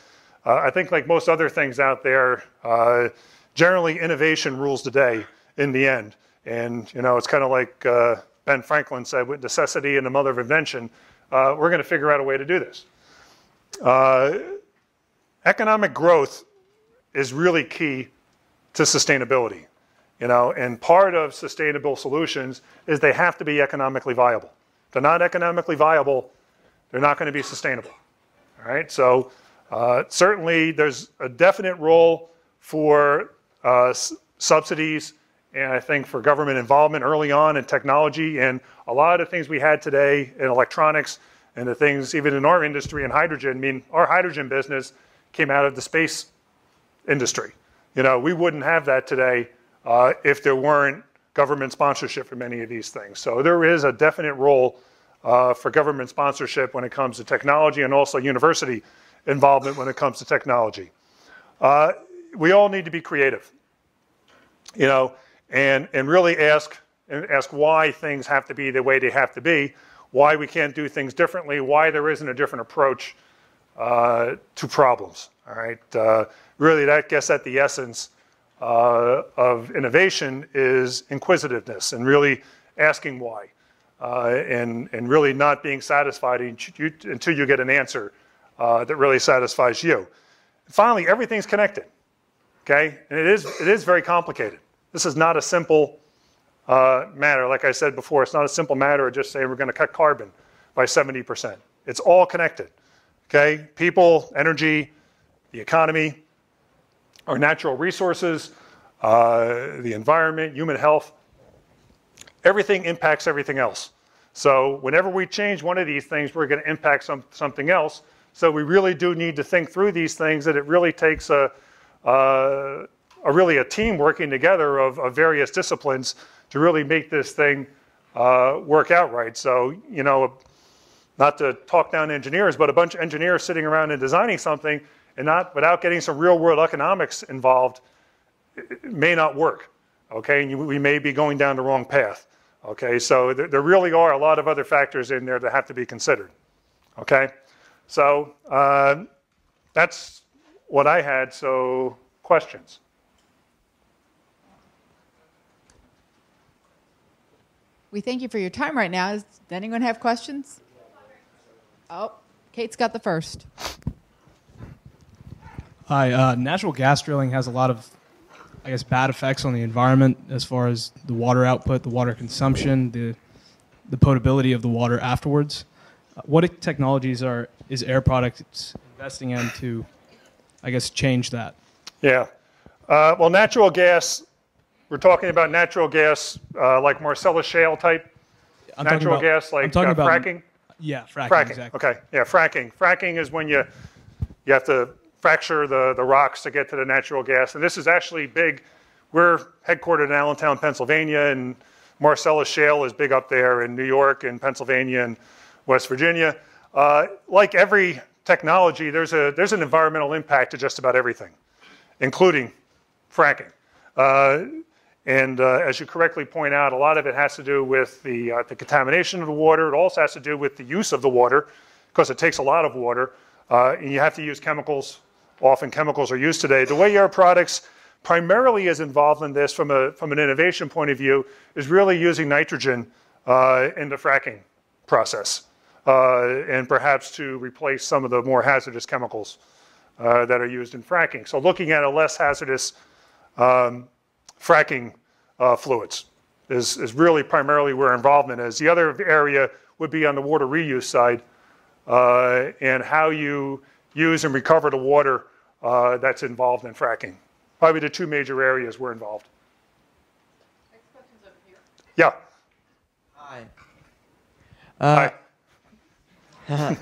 I think, like most other things out there, generally innovation rules the day in the end. And it's kind of like Ben Franklin said, with necessity and the mother of invention. We're going to figure out a way to do this. Economic growth is really key to sustainability. And part of sustainable solutions is they have to be economically viable. If they're not economically viable, they're not going to be sustainable. All right. So certainly there's a definite role for subsidies, and I think for government involvement early on in technology, and a lot of the things we had today in electronics and the things even in our industry in hydrogen. I mean, our hydrogen business came out of the space industry. We wouldn't have that today if there weren't government sponsorship for many of these things. So there is a definite role for government sponsorship when it comes to technology, and also university involvement when it comes to technology. We all need to be creative, and really ask why things have to be the way they have to be, why we can't do things differently, why there isn't a different approach to problems. All right, really, that gets at the essence of innovation is inquisitiveness, and really asking why, and really not being satisfied until you get an answer that really satisfies you. And finally, everything's connected. Okay, and it is very complicated. This is not a simple matter. Like I said before, it's not a simple matter of just saying we're going to cut carbon by 70%. It's all connected. Okay, people, energy, the economy, our natural resources, the environment, human health. everything impacts everything else. So whenever we change one of these things, we're going to impact something else. So we really do need to think through these things, and it really takes really a team working together of various disciplines to really make this thing work out right. So, you know, not to talk down engineers, but a bunch of engineers sitting around and designing something and without getting some real world economics involved, it may not work, okay? And we may be going down the wrong path, okay? So there really are a lot of other factors in there that have to be considered, okay? So that's what I had, so questions? We thank you for your time right now. Does anyone have questions? Oh, Kate's got the first. Hi. Natural gas drilling has a lot of, I guess, bad effects on the environment as far as the water output, the water consumption, the potability of the water afterwards. What technologies is Air Products investing in to, I guess, change that? Yeah. Well, natural gas, we're talking about natural gas like Marcellus Shale type natural gas, like fracking? Yeah, fracking, exactly. Okay, yeah, fracking. Fracking is when you have to fracture the rocks to get to the natural gas. And this is actually big. We're headquartered in Allentown, Pennsylvania, and Marcellus Shale is big up there in New York and Pennsylvania and West Virginia. Like every technology, there's an environmental impact to just about everything, including fracking. As you correctly point out, a lot of it has to do with the contamination of the water. It also has to do with the use of the water, because it takes a lot of water, and you have to use chemicals. Often chemicals are used today. The way Air Products primarily is involved in this from an innovation point of view is really using nitrogen in the fracking process, and perhaps to replace some of the more hazardous chemicals that are used in fracking. So looking at a less hazardous fracking fluids is really primarily where involvement is. The other area would be on the water reuse side, and how you use and recover the water that's involved in fracking. Probably the two major areas we're involved. Next question's over here. Yeah. Hi. Hi.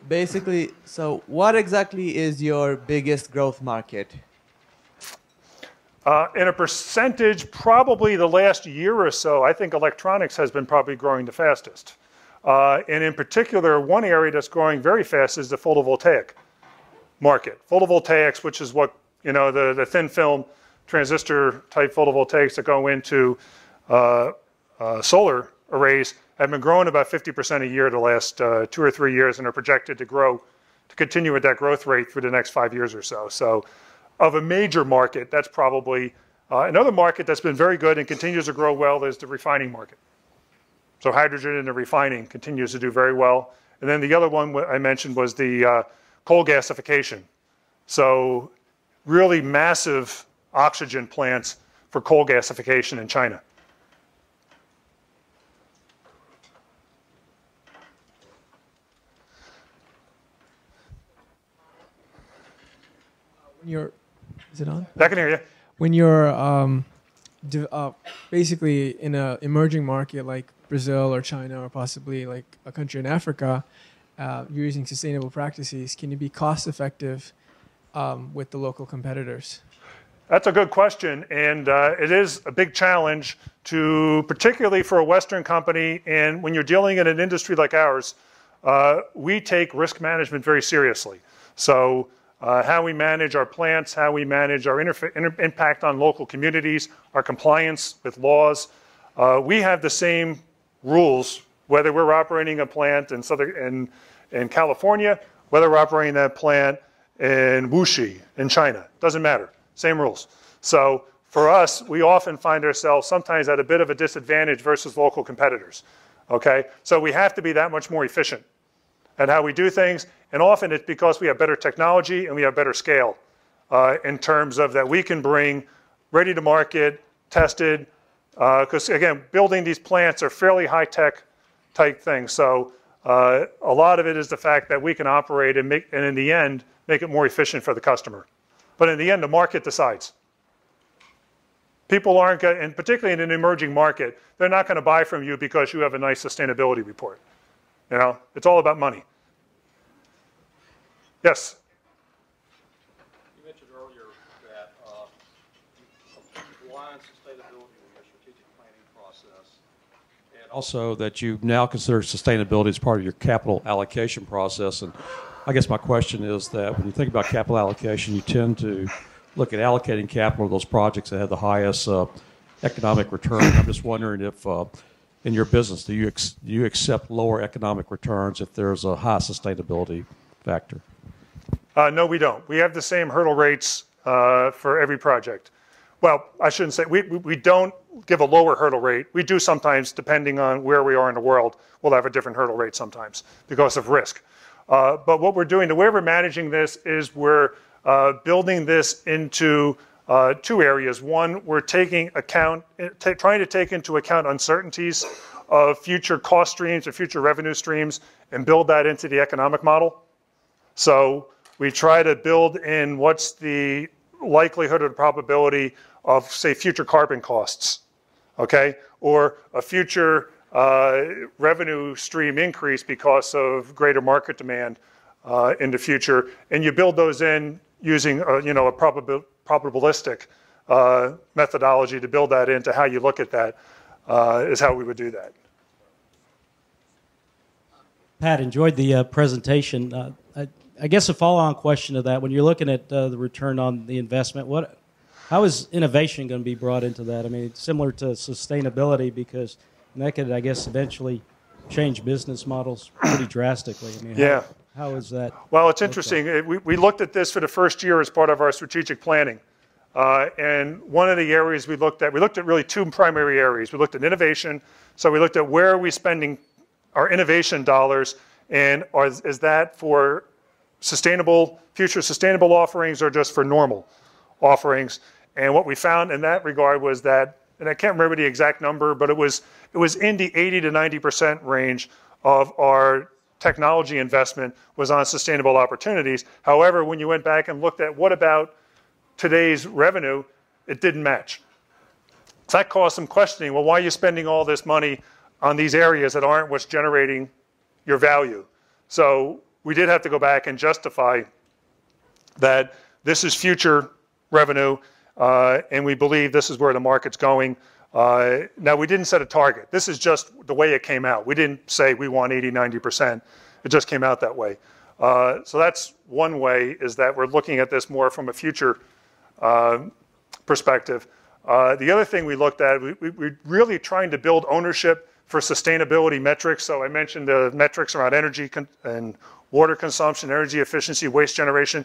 Basically, so what exactly is your biggest growth market? In a percentage, probably the last year or so, I think electronics has been probably growing the fastest. And in particular, one area that's growing very fast is the photovoltaic market. Photovoltaics, which is what, you know, the thin film transistor type photovoltaics that go into solar arrays have been growing about 50% a year the last 2 or 3 years, and are projected to continue at that growth rate for the next 5 years or so. So of a major market, that's probably another market that's been very good and continues to grow well is the refining market. So hydrogen in the refining continues to do very well. And then the other one I mentioned was the coal gasification. So really massive oxygen plants for coal gasification in China. Is it on? I can hear you. When you're basically in an emerging market like Brazil or China or possibly like a country in Africa, you're using sustainable practices. Can you be cost effective with the local competitors? That's a good question, and it is a big challenge particularly for a Western company. And when you're dealing in an industry like ours, we take risk management very seriously. So how we manage our plants, how we manage our impact on local communities, our compliance with laws. We have the same rules, whether we're operating a plant in California, whether we're operating that plant in Wuxi in China. Doesn't matter. Same rules. So for us, we often find ourselves sometimes at a bit of a disadvantage versus local competitors. Okay? So we have to be that much more efficient at how we do things, and often it's because we have better technology and we have better scale in terms of that we can bring ready to market, tested, because again, building these plants are fairly high-tech type things. So a lot of it is the fact that we can operate and in the end, make it more efficient for the customer. But in the end, the market decides. People aren't going, and particularly in an emerging market, they're not going to buy from you because you have a nice sustainability report. You know, it's all about money. Yes? You mentioned earlier that you align sustainability with your strategic planning process, and also that you now consider sustainability as part of your capital allocation process. And I guess my question is that when you think about capital allocation, you tend to look at allocating capital to those projects that have the highest economic return. I'm just wondering if in your business, do you accept lower economic returns if there's a high sustainability factor? No, we don't. We have the same hurdle rates for every project. Well, I shouldn't say, we don't give a lower hurdle rate. We do sometimes, depending on where we are in the world, we'll have a different hurdle rate sometimes because of risk. But what we're doing, the way we're managing this is we're building this into two areas. One, we're trying to take into account uncertainties of future cost streams or future revenue streams and build that into the economic model. So we try to build in what's the likelihood or the probability of, say, future carbon costs, okay? Or a future revenue stream increase because of greater market demand in the future. And you build those in using a probabilistic methodology to build that into how you look at that is how we would do that. Pat, enjoyed the presentation. I guess a follow-on question to that, when you're looking at the return on the investment, how is innovation going to be brought into that? I mean, it's similar to sustainability because that could, I guess, eventually change business models pretty drastically. I mean, yeah. How is that? Well, it's interesting. We looked at this for the first year as part of our strategic planning. And one of the areas we looked at really two primary areas. We looked at innovation. So we looked at where are we spending our innovation dollars, and is that for future sustainable offerings or just for normal offerings? And what we found in that regard was that, and I can't remember the exact number, but it was in the 80 to 90% range of our technology investment was on sustainable opportunities. However, when you went back and looked at what about today's revenue, it didn't match. So that caused some questioning. Well, why are you spending all this money on these areas that aren't what's generating your value? So we did have to go back and justify that this is future revenue, and we believe this is where the market's going. Now, we didn't set a target. This is just the way it came out. We didn't say we want 80, 90%. It just came out that way. So that's one way, is that we're looking at this more from a future perspective. The other thing we looked at, we're really trying to build ownership for sustainability metrics. So I mentioned the metrics around energy and water consumption, energy efficiency, waste generation.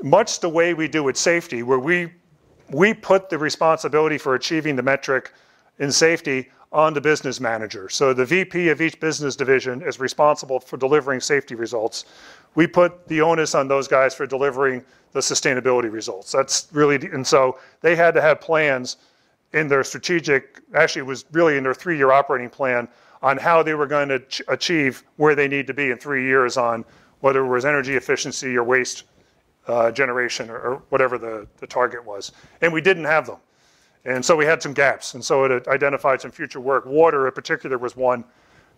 Much the way we do with safety, where we put the responsibility for achieving the metric in safety on the business manager. So the VP of each business division is responsible for delivering safety results. We put the onus on those guys for delivering the sustainability results. That's really, and so they had to have plans in their strategic, actually it was really in their 3-year operating plan on how they were going to achieve where they need to be in 3 years on whether it was energy efficiency or waste generation or whatever the target was. And we didn't have them. And so we had some gaps. And so it identified some future work. Water in particular was one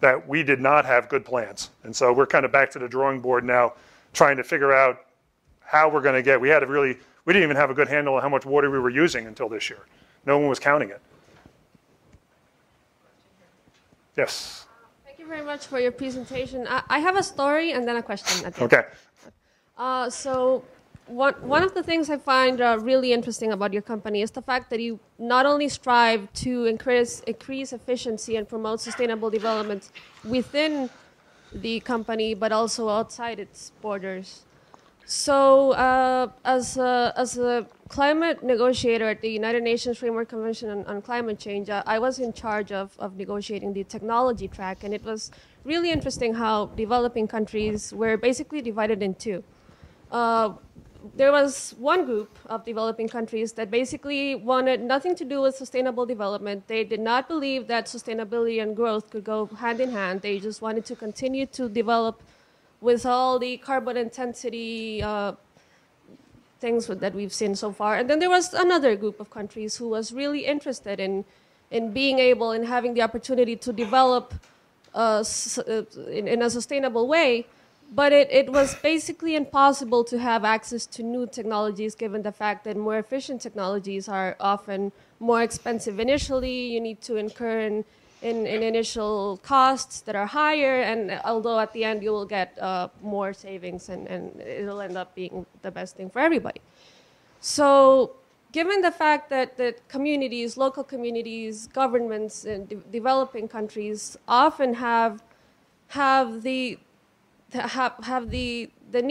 that we did not have good plans. And so we're kind of back to the drawing board now, trying to figure out how we're going to get. We didn't even have a good handle on how much water we were using until this year. No one was counting it. Yes. Thank you very much for your presentation. I have a story and then a question at the Okay. end. So one of the things I find really interesting about your company is the fact that you not only strive to increase efficiency and promote sustainable development within the company, but also outside its borders. So as a climate negotiator at the United Nations Framework Convention on Climate Change, I was in charge of negotiating the technology track, and it was really interesting how developing countries were basically divided in two. There was one group of developing countries that basically wanted nothing to do with sustainable development. They did not believe that sustainability and growth could go hand in hand. They just wanted to continue to develop with all the carbon intensity things that we've seen so far. And then there was another group of countries who was really interested in being able and having the opportunity to develop in a sustainable way. But it was basically impossible to have access to new technologies, given the fact that more efficient technologies are often more expensive initially. You need to incur in initial costs that are higher, and although at the end you will get more savings, and it'll end up being the best thing for everybody. So given the fact that communities, local communities, governments in developing countries often have the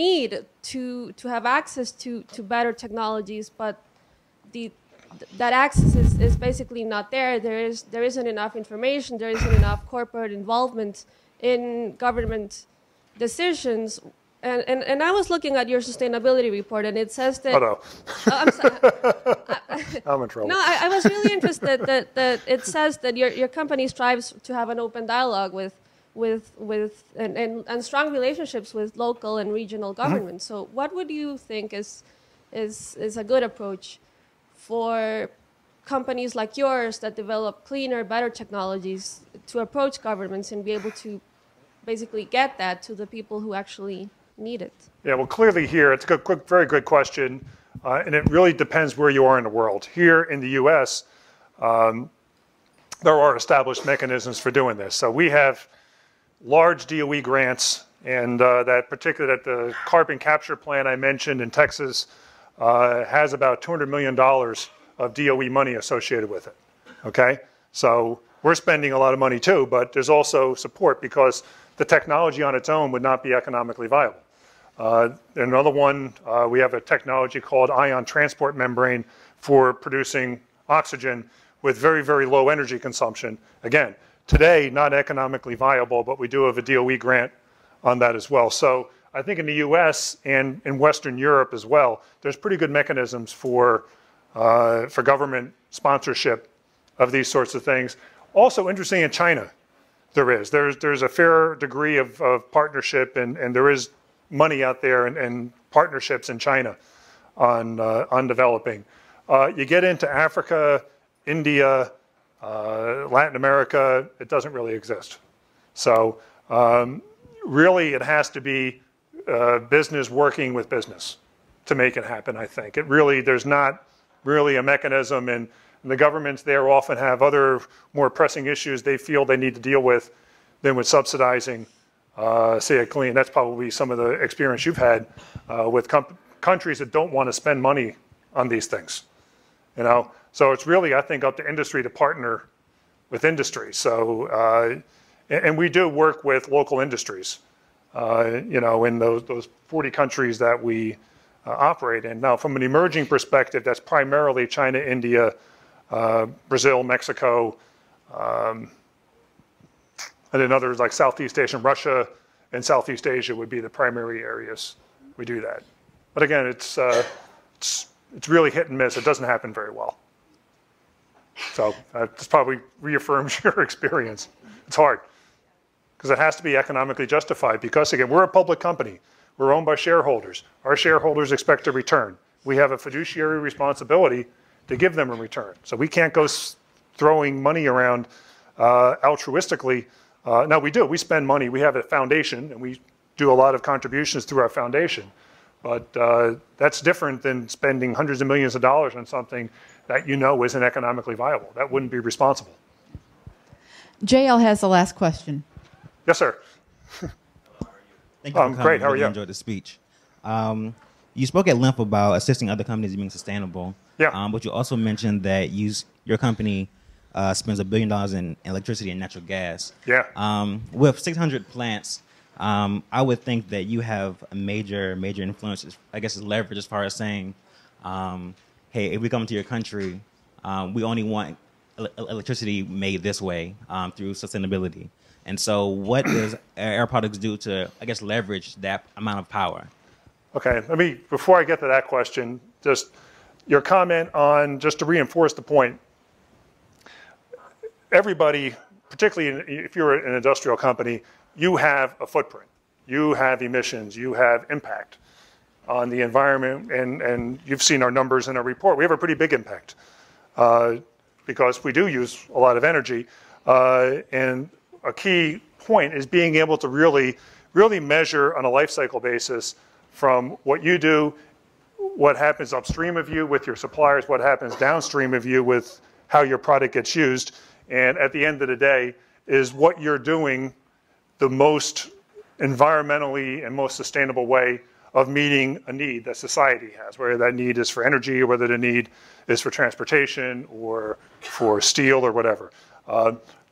need to have access to better technologies, but that access is basically not there. There isn't enough information. There isn't enough corporate involvement in government decisions. And I was looking at your sustainability report, and it says that. Oh no. I'm sorry. I'm in trouble. No, I was really interested that it says that your company strives to have an open dialogue and strong relationships with local and regional governments. So what would you think is a good approach for companies like yours that develop cleaner, better technologies to approach governments and be able to basically get that to the people who actually need it? Yeah, well, clearly here, it's a very good question, and it really depends where you are in the world. Here in the U.S., there are established mechanisms for doing this. So we have large DOE grants, and that particularly at the carbon capture plant I mentioned in Texas has about $200 million of DOE money associated with it. Okay, so we're spending a lot of money too, but there's also support because the technology on its own would not be economically viable. Another one, we have a technology called ion transport membrane for producing oxygen with very, very low energy consumption. Again, today, not economically viable, but we do have a DOE grant on that as well. So I think in the US and in Western Europe as well, there's pretty good mechanisms for government sponsorship of these sorts of things. Also interesting in China, there's a fair degree of partnership, and there is money out there and partnerships in China on developing. You get into Africa, India, Latin America, it doesn't really exist. So really it has to be business working with business to make it happen, I think. There's not really a mechanism, and the governments there often have other more pressing issues they feel they need to deal with than with subsidizing, say, a clean. That's probably some of the experience you've had with countries that don't want to spend money on these things. You know, so it's really, I think, up to industry to partner with industry. So, and we do work with local industries, you know, in those 40 countries that we operate in. Now, from an emerging perspective, that's primarily China, India, Brazil, Mexico, and then others like Southeast Asia, Russia, and Southeast Asia would be the primary areas we do that. But again, it's really hit and miss. It doesn't happen very well. So this probably reaffirms your experience. It's hard because it has to be economically justified because, again, we're a public company. We're owned by shareholders. Our shareholders expect a return. We have a fiduciary responsibility to give them a return. So we can't go throwing money around altruistically. Now we do. We spend money. We have a foundation, and we do a lot of contributions through our foundation. But that's different than spending hundreds of millions of dollars on something that you know isn't economically viable. That wouldn't be responsible. JL has the last question. Yes, sir. Thank you for coming. Great. How are really you? Enjoyed the speech. You spoke at length about assisting other companies in being sustainable. Yeah. But you also mentioned that your company spends $1 billion in electricity and natural gas. Yeah. With 600 plants, I would think that you have a major influence, I guess, is leverage as far as saying, hey, if we come to your country, we only want electricity made this way through sustainability. And so what does Air Products do to, I guess, leverage that amount of power? Okay, before I get to that question, just your comment on, just to reinforce the point, everybody, particularly if you're an industrial company, you have a footprint. You have emissions. You have impact. on the environment, and you've seen our numbers in our report, we have a pretty big impact because we do use a lot of energy. And a key point is being able to really measure on a life cycle basis from what you do, what happens upstream of you with your suppliers, what happens downstream of you with how your product gets used. And at the end of the day, is what you're doing the most environmentally and most sustainable way of meeting a need that society has, whether that need is for energy or whether the need is for transportation or for steel or whatever.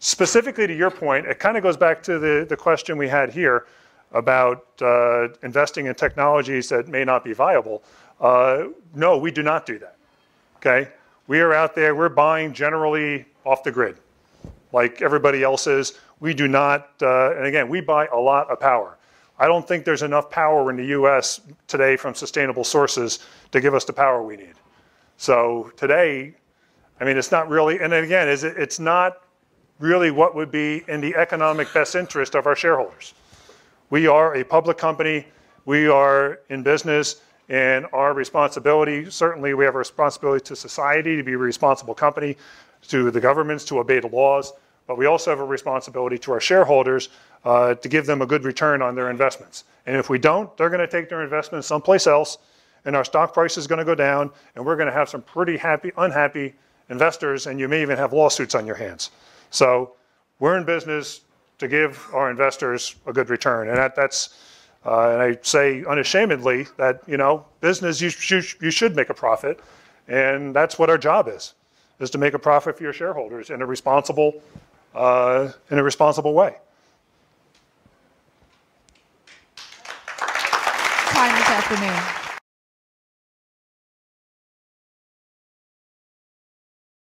Specifically to your point, it kind of goes back to the question we had here about investing in technologies that may not be viable. No, we do not do that, okay? We are out there, we're buying generally off the grid, like everybody else is. We do not, and again, we buy a lot of power. I don't think there's enough power in the US today from sustainable sources to give us the power we need. So today, I mean, it's not really, and again, it's not really what would be in the economic best interest of our shareholders. We are a public company, we are in business, and our responsibility, certainly we have a responsibility to society to be a responsible company, to the governments to obey the laws, but we also have a responsibility to our shareholders to give them a good return on their investments. And if we don't, they're going to take their investments someplace else, and our stock price is going to go down, and we're going to have some pretty unhappy investors, and you may even have lawsuits on your hands. So we're in business to give our investors a good return, and and I say unashamedly that, you know, business, you should make a profit, and that's what our job is to make a profit for your shareholders in a responsible way. Time this afternoon.